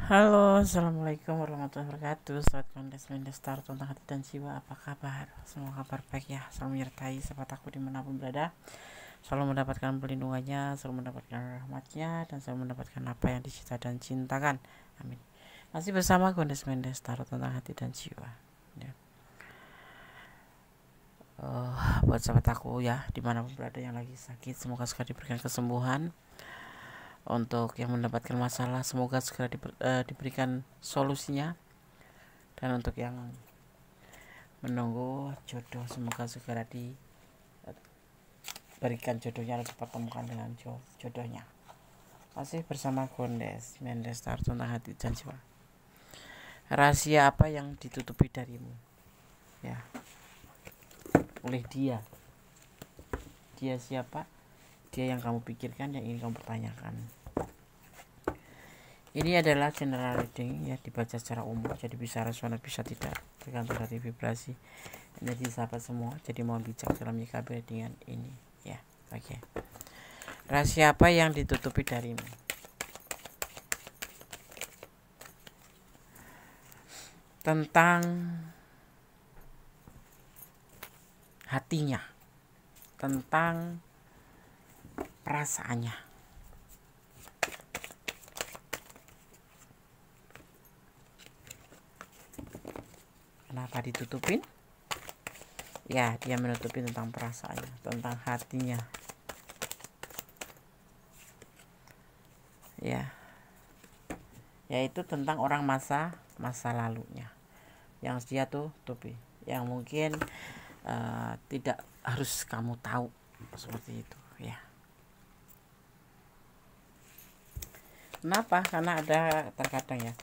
Halo, assalamualaikum warahmatullahi wabarakatuh. Sobat Kondes Mendestar tentang hati dan jiwa, apa kabar? Semoga kabar baik ya, selalu menyertai sahabat aku dimanapun berada, selalu mendapatkan perlindungannya, selalu mendapatkan rahmatnya, dan selalu mendapatkan apa yang dicita dan cintakan. Amin. Masih bersama Kondes Mendestar tentang hati dan jiwa ya. Buat sahabat aku ya, dimanapun berada yang lagi sakit, semoga segera diberikan kesembuhan. Untuk yang mendapatkan masalah, semoga segera diberikan solusinya. Dan untuk yang menunggu jodoh, semoga segera diberikan jodohnya, atau dipertemukan dengan jodohnya. Masih bersama Kondes Mendestar tentang hati dan jiwa. Rahasia apa yang ditutupi darimu ya, oleh dia siapa? Dia yang kamu pikirkan, yang ingin kamu pertanyakan. Ini adalah general reading ya, dibaca secara umum, jadi bisa resonate bisa tidak, tergantung dari vibrasi energi sahabat semua. Jadi mohon bijak dalam menyikapi readingan ini ya. Oke. Rahasia apa yang ditutupi darimu? Tentang hatinya, tentang perasaannya. Kenapa ditutupin? Ya, dia menutupi tentang perasaannya, tentang hatinya. Ya. Yaitu tentang orang masa lalunya yang dia tutupi, yang mungkin tidak harus kamu tahu, seperti itu ya. Kenapa? Karena ada terkadang ya,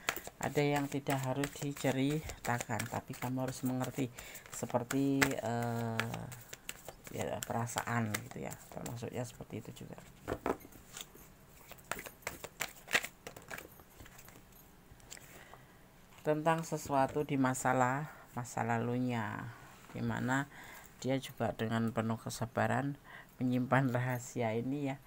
ada yang tidak harus diceritakan, tapi kamu harus mengerti, seperti ya, perasaan gitu ya, termasuknya seperti itu juga. Tentang sesuatu di masa lalunya, dimana dia juga dengan penuh kesabaran menyimpan rahasia ini ya.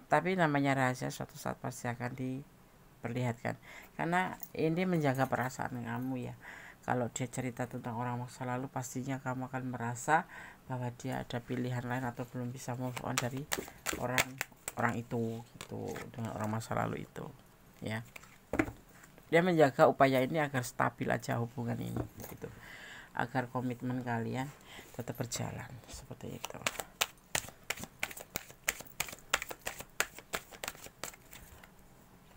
Tapi namanya rahasia suatu saat pasti akan diperlihatkan, karena ini menjaga perasaan kamu ya. Kalau dia cerita tentang orang masa lalu, pastinya kamu akan merasa bahwa dia ada pilihan lain atau belum bisa move on dari orang itu gitu, dengan orang masa lalu itu ya. Dia menjaga upaya ini agar stabil aja hubungan ini gitu, agar komitmen kalian tetap berjalan seperti itu.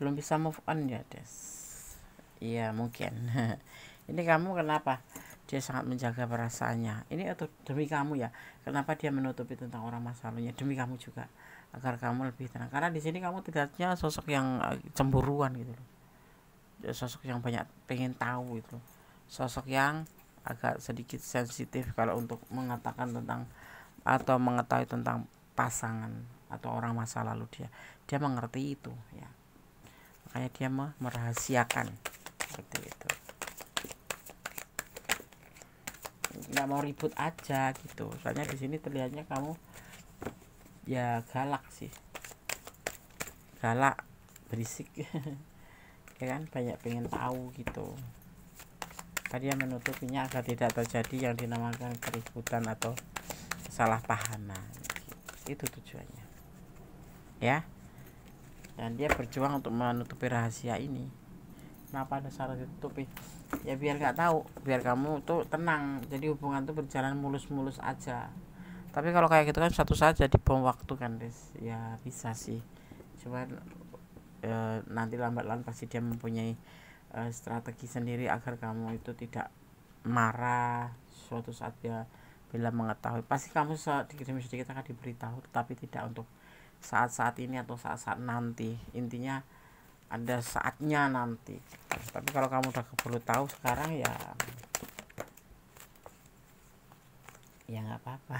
Belum bisa move on ya Des? Iya mungkin. Ini kamu kenapa dia sangat menjaga perasaannya? Ini untuk demi kamu ya. Kenapa dia menutupi tentang orang masa lalunya? Demi kamu juga, agar kamu lebih tenang. Karena di sini kamu tidaknya sosok yang cemburuan gitu loh, sosok yang banyak pengen tahu itu, sosok yang agak sedikit sensitif kalau untuk mengatakan tentang atau mengetahui tentang pasangan atau orang masa lalu dia mengerti itu ya, makanya dia merahasiakan seperti itu, nggak mau ribut aja gitu. Soalnya di sini terlihatnya kamu ya galak sih, galak, berisik ya kan, banyak pengen tahu gitu. Dia menutupinya agar tidak terjadi yang dinamakan keributan atau kesalahpahaman. Itu tujuannya ya. Dan dia berjuang untuk menutupi rahasia ini. Kenapa ada syarat ditutupi? Ya biar nggak tahu, biar kamu tuh tenang, jadi hubungan tuh berjalan mulus-mulus aja. Tapi kalau kayak gitu kan satu saat jadi bom waktu kan Des, ya bisa sih. Cuman nanti lambat laun pasti dia mempunyai strategi sendiri agar kamu itu tidak marah suatu saat. Dia bila mengetahui, pasti kamu sedikit demi sedikit akan diberitahu, tetapi tidak untuk saat-saat ini atau saat-saat nanti. Intinya ada saatnya nanti. Tapi kalau kamu udah keburu tahu sekarang ya nggak apa-apa.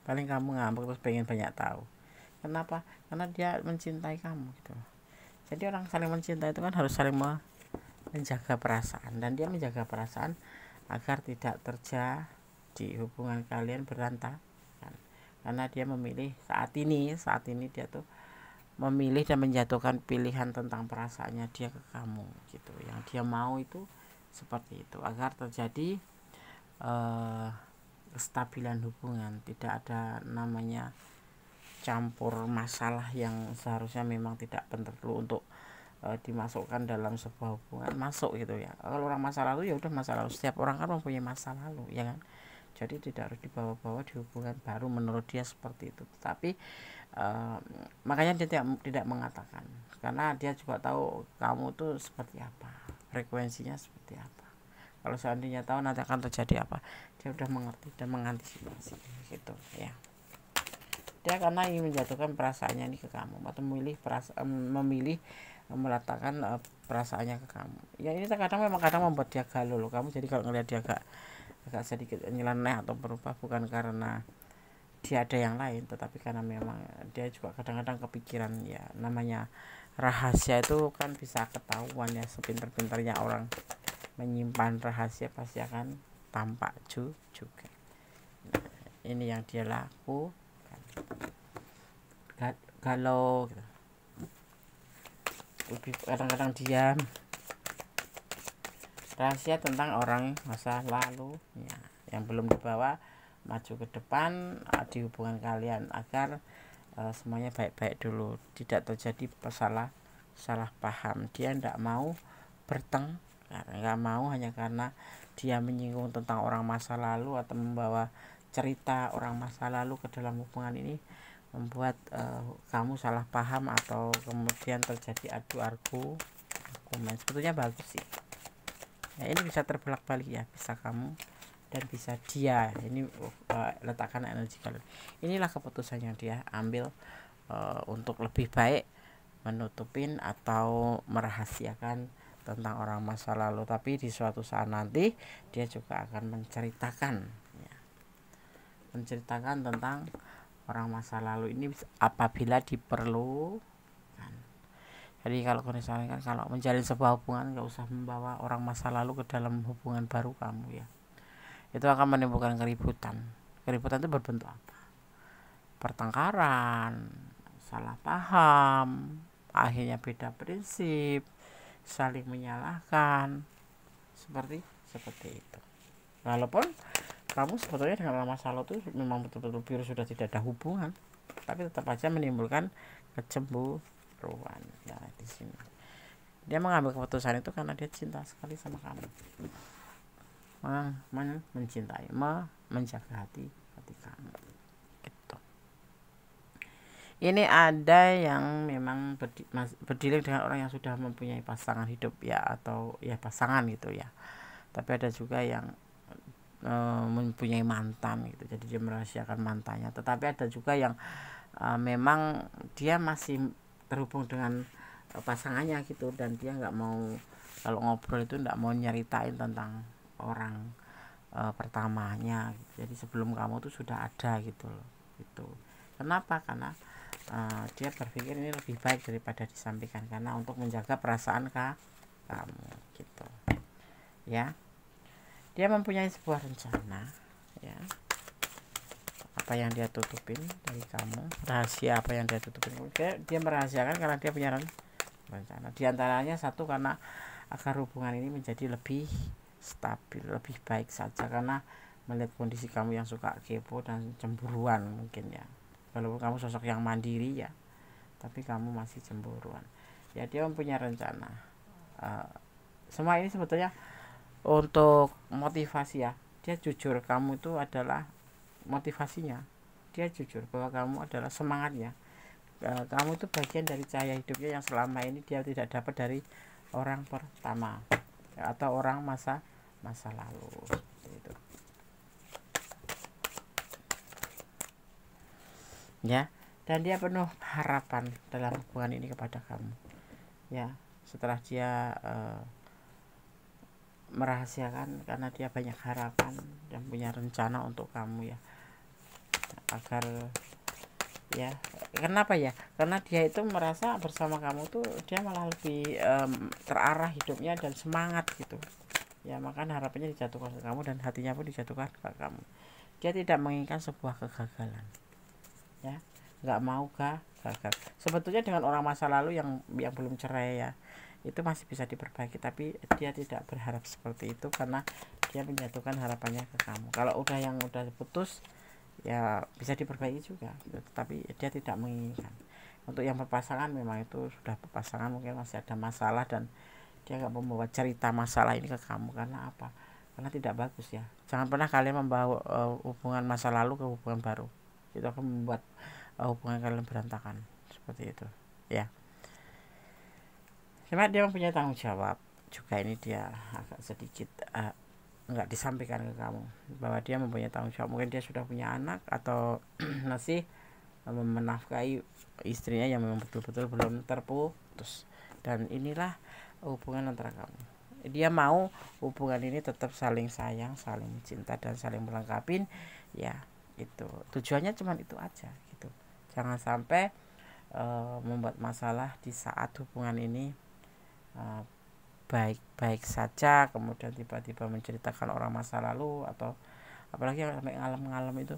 Paling kamu ngambek terus pengen banyak tahu. Kenapa? Karena dia mencintai kamu gitu. Jadi orang saling mencintai itu kan harus saling menjaga perasaan, dan dia menjaga perasaan agar tidak terjadi hubungan kalian berantakan, karena dia memilih saat ini dia tuh memilih dan menjatuhkan pilihan tentang perasaannya dia ke kamu gitu. Yang dia mau itu seperti itu, agar terjadi kestabilan hubungan, tidak ada namanya campur masalah yang seharusnya memang tidak perlu untuk dimasukkan dalam sebuah hubungan masuk gitu ya. Kalau orang masa lalu ya udah masa lalu, setiap orang kan mempunyai masa lalu ya kan, jadi tidak harus dibawa-bawa di hubungan baru, menurut dia seperti itu. Tapi makanya dia tidak mengatakan, karena dia juga tahu kamu tuh seperti apa, frekuensinya seperti apa. Kalau seandainya tahu nanti akan terjadi apa, dia udah mengerti dan mengantisipasi gitu ya. Dia karena ingin menjatuhkan perasaannya ini ke kamu, atau memilih meletakkan perasaannya ke kamu ya. Ini terkadang memang kadang membuat dia galau loh kamu. Jadi kalau ngelihat dia agak sedikit nyeleneh atau berubah, bukan karena dia ada yang lain, tetapi karena memang dia juga kadang-kadang kepikiran ya. Namanya rahasia itu kan bisa ketahuan ya, sepinter-pinternya orang menyimpan rahasia pasti akan tampak juga. Nah, ini yang dia lakukan, galau gitu. Lebih kadang-kadang diam, rahasia tentang orang masa lalu ya, yang belum dibawa maju ke depan di hubungan kalian, agar semuanya baik-baik dulu, tidak terjadi salah paham. Dia tidak mau bertengkar, nggak mau hanya karena dia menyinggung tentang orang masa lalu atau membawa cerita orang masa lalu ke dalam hubungan ini, membuat kamu salah paham atau kemudian terjadi adu argumen. Sebetulnya bagus sih ya, ini bisa terbalik-balik ya, bisa kamu dan bisa dia. Ini letakkan energi kalian, inilah keputusan yang dia ambil untuk lebih baik menutupin atau merahasiakan tentang orang masa lalu. Tapi di suatu saat nanti dia juga akan menceritakan ya, menceritakan tentang orang masa lalu ini apabila diperlukan. Jadi kalau misalnya kan, kalau menjalin sebuah hubungan nggak usah membawa orang masa lalu ke dalam hubungan baru kamu ya, itu akan menimbulkan keributan. Keributan itu berbentuk apa? Pertengkaran, salah paham, akhirnya beda prinsip, saling menyalahkan, seperti itu. Walaupun kamu sebetulnya dengan orang masa lalu itu memang betul-betul virus sudah tidak ada hubungan, tapi tetap aja menimbulkan kecemburuan. Nah, di sini dia mengambil keputusan itu karena dia cinta sekali sama kamu, mencintai, menjaga hati kamu gitu. Ini ada yang memang berdialog dengan orang yang sudah mempunyai pasangan hidup ya, atau ya pasangan gitu ya. Tapi ada juga yang mempunyai mantan gitu, jadi dia merahasiakan mantannya. Tetapi ada juga yang memang dia masih terhubung dengan pasangannya gitu, dan dia nggak mau, kalau ngobrol itu nggak mau nyeritain tentang orang pertamanya gitu. Jadi sebelum kamu tuh sudah ada gitu loh gitu. Kenapa? Karena dia berpikir ini lebih baik daripada disampaikan, karena untuk menjaga perasaan kamu gitu ya. Dia mempunyai sebuah rencana ya, apa yang dia tutupin dari kamu, rahasia apa yang dia tutupin. Dia merahasiakan karena dia punya rencana. Di antaranya satu, karena agar hubungan ini menjadi lebih stabil, lebih baik saja, karena melihat kondisi kamu yang suka kepo dan cemburuan mungkin ya. Walaupun kamu sosok yang mandiri ya, tapi kamu masih cemburuan ya. Dia mempunyai rencana. Semua ini sebetulnya untuk motivasi ya. Dia jujur, kamu itu adalah motivasinya. Dia jujur bahwa kamu adalah semangatnya. Kamu itu bagian dari cahaya hidupnya yang selama ini dia tidak dapat dari orang pertama ya, atau orang masa lalu gitu. Ya, dan dia penuh harapan dalam hubungan ini kepada kamu ya. Setelah dia merahasiakan, karena dia banyak harapan dan punya rencana untuk kamu ya, agar ya, kenapa ya, karena dia itu merasa bersama kamu tuh dia malah lebih terarah hidupnya dan semangat gitu ya. Makanya harapannya dijatuhkan ke kamu dan hatinya pun dijatuhkan ke kamu. Dia tidak menginginkan sebuah kegagalan ya, nggak mau gagal. Sebetulnya dengan orang masa lalu yang belum cerai ya, itu masih bisa diperbaiki, tapi dia tidak berharap seperti itu karena dia menjatuhkan harapannya ke kamu. Kalau yang udah putus ya bisa diperbaiki juga, tapi dia tidak menginginkan. Untuk yang berpasangan memang itu sudah berpasangan, mungkin masih ada masalah dan dia nggak membawa cerita masalah ini ke kamu. Karena apa? Karena tidak bagus ya. Jangan pernah kalian membawa hubungan masa lalu ke hubungan baru, itu akan membuat hubungan kalian berantakan seperti itu ya. Cuma dia mempunyai tanggung jawab juga, ini dia agak sedikit nggak disampaikan ke kamu bahwa dia mempunyai tanggung jawab. Mungkin dia sudah punya anak atau masih menafkahi istrinya yang memang betul-betul belum terputus, dan inilah hubungan antara kamu. Dia mau hubungan ini tetap saling sayang, saling cinta, dan saling melengkapi ya. Itu tujuannya cuma itu aja gitu. Jangan sampai membuat masalah di saat hubungan ini baik-baik saja, kemudian tiba-tiba menceritakan orang masa lalu, atau apalagi sampai ngalem-ngalem itu,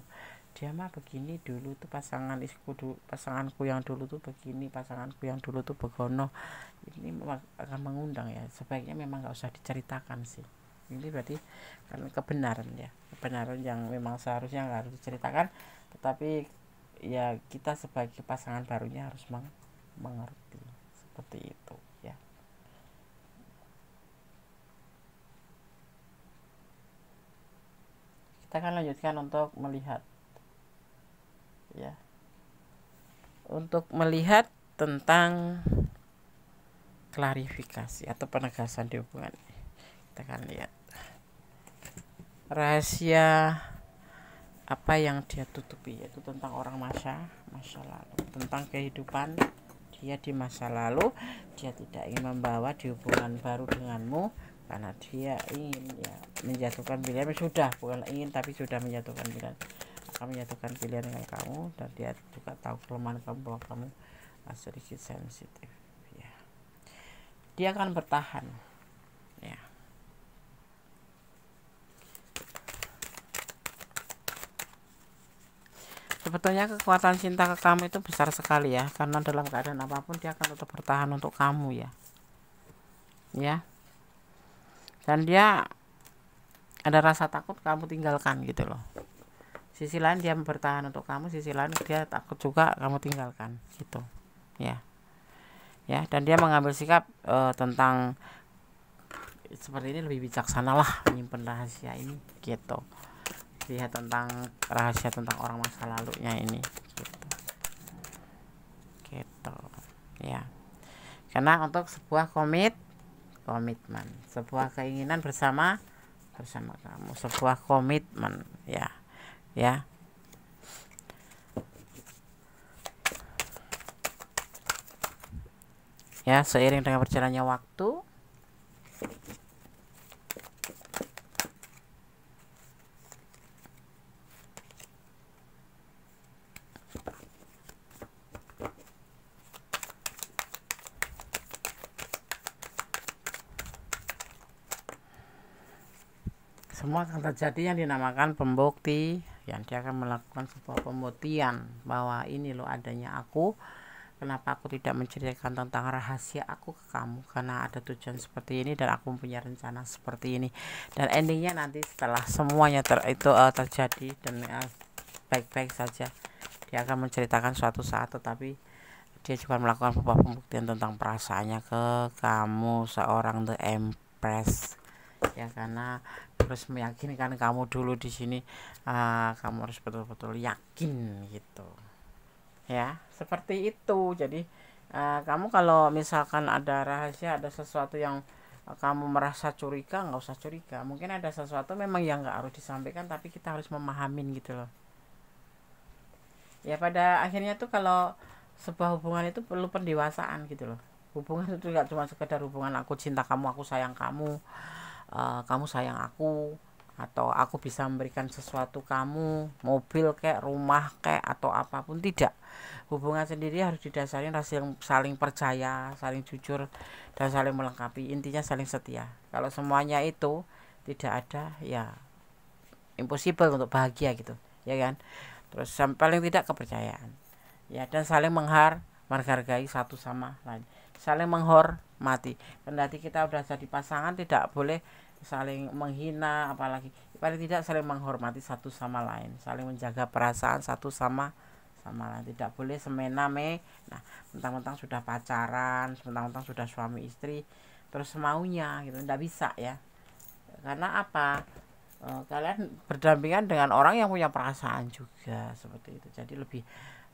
dia mah begini dulu tuh pasanganku yang dulu tuh begini, pasanganku yang dulu tuh begono. Ini akan mengundang ya, sebaiknya memang nggak usah diceritakan sih. Ini berarti kan kebenaran ya, kebenaran yang memang seharusnya nggak harus diceritakan, tetapi ya kita sebagai pasangan barunya harus mengerti seperti itu ya. Kita akan lanjutkan untuk melihat ya, untuk melihat tentang klarifikasi atau penegasan di hubungan ini. Kita akan lihat rahasia apa yang dia tutupi, yaitu tentang orang masa lalu, tentang kehidupan dia di masa lalu. Dia tidak ingin membawa di hubungan baru denganmu karena dia ingin ya menjatuhkan pilihan, sudah bukan ingin tapi sudah menjatuhkan pilihan, akan menjatuhkan pilihan dengan kamu. Dan dia juga tahu kelemahan kamu, bahwa kamu sedikit sensitif ya. Dia akan bertahan ya. Sebetulnya kekuatan cinta ke kamu itu besar sekali ya, karena dalam keadaan apapun dia akan tetap bertahan untuk kamu ya. Dan dia ada rasa takut kamu tinggalkan gitu loh. Sisi lain dia bertahan untuk kamu, sisi lain dia takut juga kamu tinggalkan gitu ya. Dan dia mengambil sikap tentang seperti ini, lebih bijaksana lah menyimpan rahasia ini gitu. Lihat tentang rahasia tentang orang masa lalunya ini gitu ya. Karena untuk sebuah komitmen, sebuah keinginan bersama kamu, sebuah komitmen ya. Seiring dengan berjalannya waktu, semua akan terjadi yang dinamakan pembukti, yang dia akan melakukan sebuah pembuktian bahwa ini loh adanya aku, kenapa aku tidak menceritakan tentang rahasia aku ke kamu, karena ada tujuan seperti ini dan aku punya rencana seperti ini. Dan endingnya nanti setelah semuanya terjadi dan baik-baik saja, dia akan menceritakan suatu saat, tetapi dia juga melakukan sebuah pembuktian tentang perasaannya ke kamu, seorang The Empress ya. Karena harus meyakinkan kamu dulu di sini, kamu harus betul-betul yakin gitu ya, seperti itu. Jadi kamu kalau misalkan ada rahasia, ada sesuatu yang kamu merasa curiga, nggak usah curiga. Mungkin ada sesuatu memang yang nggak harus disampaikan, tapi kita harus memahamin gitu loh ya. Pada akhirnya tuh kalau sebuah hubungan itu perlu pendewasaan gitu loh. Hubungan itu nggak cuma sekedar hubungan aku cinta kamu, aku sayang kamu, kamu sayang aku, atau aku bisa memberikan sesuatu kamu, mobil kayak rumah kayak atau apapun. Tidak. Hubungan sendiri harus didasari saling percaya, saling jujur, dan saling melengkapi. Intinya saling setia. Kalau semuanya itu tidak ada ya impossible untuk bahagia gitu ya kan. Terus paling tidak kepercayaan ya, dan saling menghargai satu sama lain, saling menghormati. Kendati kita udah jadi pasangan, tidak boleh saling menghina, apalagi paling tidak saling menghormati satu sama lain, saling menjaga perasaan satu sama lain. Tidak boleh semena-mena. Nah, mentang-mentang sudah pacaran, mentang-mentang sudah suami istri, terus semaunya gitu, tidak bisa ya. Karena apa? Kalian berdampingan dengan orang yang punya perasaan juga, seperti itu. Jadi lebih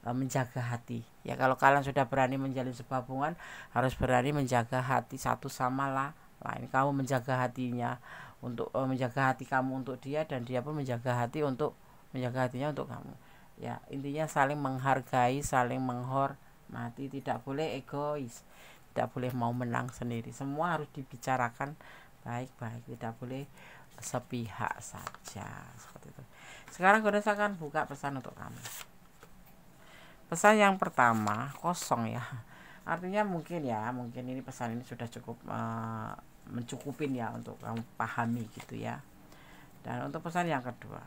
menjaga hati ya. Kalau kalian sudah berani menjalin sebuah hubungan, harus berani menjaga hati satu sama lain. Kamu menjaga hatinya untuk menjaga hati kamu untuk dia, dan dia pun menjaga hatinya untuk kamu ya. Intinya saling menghargai, saling menghormati, tidak boleh egois, tidak boleh mau menang sendiri. Semua harus dibicarakan baik-baik, tidak boleh sepihak saja, seperti itu. Sekarang Goddess akan buka pesan untuk kamu. Pesan yang pertama, kosong ya. Artinya mungkin ini pesan ini sudah cukup mencukupin ya untuk kamu pahami gitu ya. Dan untuk pesan yang kedua,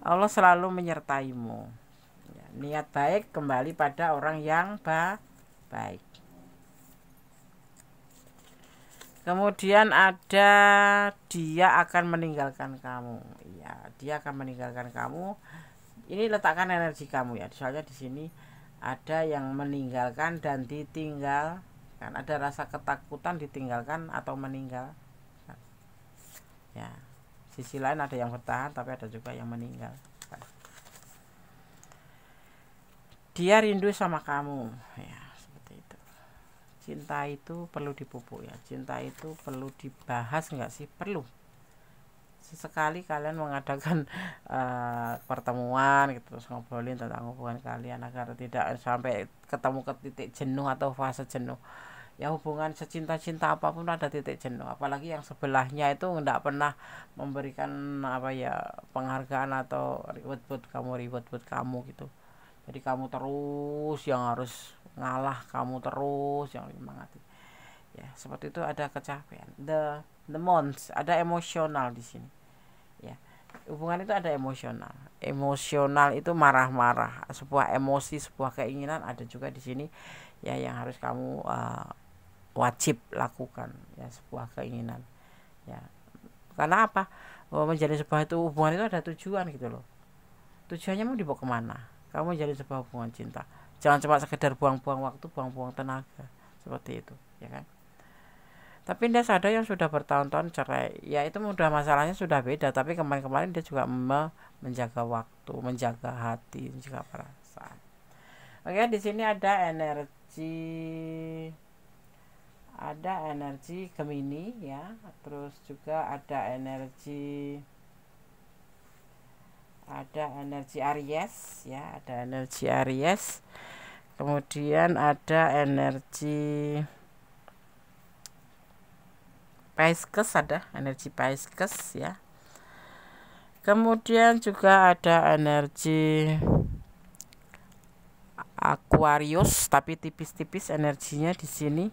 Allah selalu menyertaimu ya, niat baik kembali pada orang yang baik. Kemudian ada dia akan meninggalkan kamu ya, dia akan meninggalkan kamu. Ini letakkan energi kamu ya, soalnya di sini ada yang meninggalkan dan ditinggalkan, ada rasa ketakutan ditinggalkan atau meninggal ya. Sisi lain ada yang bertahan, tapi ada juga yang meninggal. Dia rindu sama kamu ya, seperti itu. Cinta itu perlu dipupuk ya, cinta itu perlu dibahas enggak sih? Perlu. Sesekali kalian mengadakan pertemuan gitu, terus ngobrolin tentang hubungan kalian agar tidak sampai ketemu ke titik jenuh atau fase jenuh ya. Hubungan secinta-cinta apapun ada titik jenuh, apalagi yang sebelahnya itu tidak pernah memberikan penghargaan atau reward buat kamu gitu. Jadi kamu terus yang harus ngalah, kamu terus yang menyemangati ya. Seperti itu, ada kecapean, the months, ada emosional di sini ya. Hubungan itu ada emosional itu marah-marah, sebuah emosi, sebuah keinginan ada juga di sini ya, yang harus kamu wajib lakukan ya, sebuah keinginan ya. Karena apa? Menjadi sebuah hubungan itu ada tujuan gitu loh. Tujuannya mau dibawa kemana? Kamu menjadi sebuah hubungan cinta, jangan cuma sekedar buang-buang waktu, buang-buang tenaga, seperti itu ya kan. Tapi dia sadar yang sudah bertahun-tahun cerai ya, itu mudah, masalahnya sudah beda, tapi kemarin-kemarin dia juga menjaga waktu, menjaga hati, menjaga perasaan. Oke, di sini ada energi Gemini ya, terus juga ada energi Aries ya, ada energi Aries. Kemudian ada energi Pisces, ada energi Pisces ya. Kemudian juga ada energi Aquarius, tapi tipis-tipis energinya di sini.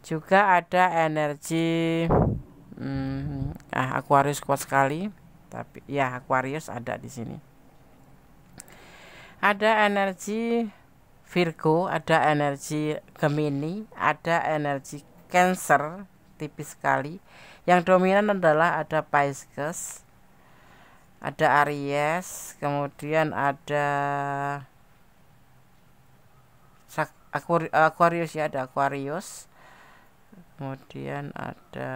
Juga ada energi Aquarius kuat sekali, tapi ya Aquarius ada di sini. Ada energi Virgo, ada energi Gemini, ada energi Cancer, tipis sekali. Yang dominan adalah ada Pisces, ada Aries, kemudian ada Aquarius ya, ada Aquarius, kemudian ada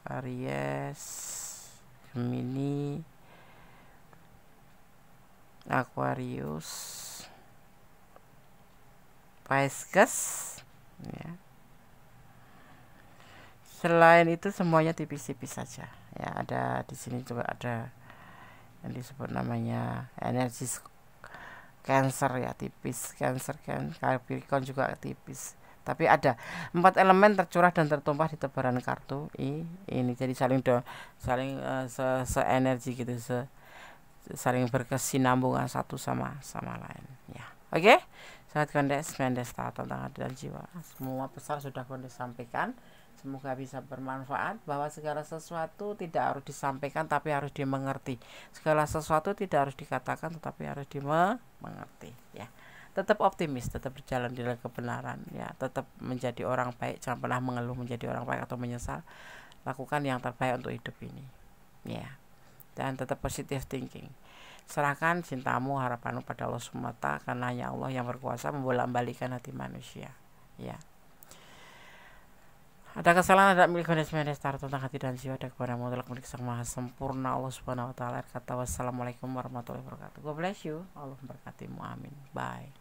Aries, Gemini, Aquarius, Pisces ya. Selain itu semuanya tipis-tipis saja ya. Ada di sini juga ada yang disebut namanya energi Cancer ya, tipis. Cancer kan, Capricorn juga tipis. Tapi ada 4 elemen tercurah dan tertumpah di tebaran kartu ini. Jadi saling se-energi gitu, saling berkesinambungan satu sama lain ya. Oke, sahabat Gondes Mendes tentang hati dan jiwa, semua pesan sudah Gondes sampaikan. Semoga bisa bermanfaat, bahwa segala sesuatu tidak harus disampaikan tapi harus dimengerti. Segala sesuatu tidak harus dikatakan tetapi harus dimengerti, ya. Tetap optimis, tetap berjalan di dalam kebenaran, ya. Tetap menjadi orang baik, jangan pernah mengeluh menjadi orang baik atau menyesal. Lakukan yang terbaik untuk hidup ini, ya. Dan tetap positive thinking. Serahkan cintamu, harapanmu pada Allah SWT, karena hanya Allah yang berkuasa membolak-balikan hati manusia, ya. Ada kesalahan, ada milik tentang hati dan jiwa, ada kepada mutlak milik sang maha sempurna Allah Subhanahu wa taala. Kata wassalamualaikum warahmatullahi wabarakatuh. God bless you. Allah memberkatimu. Amin. Bye.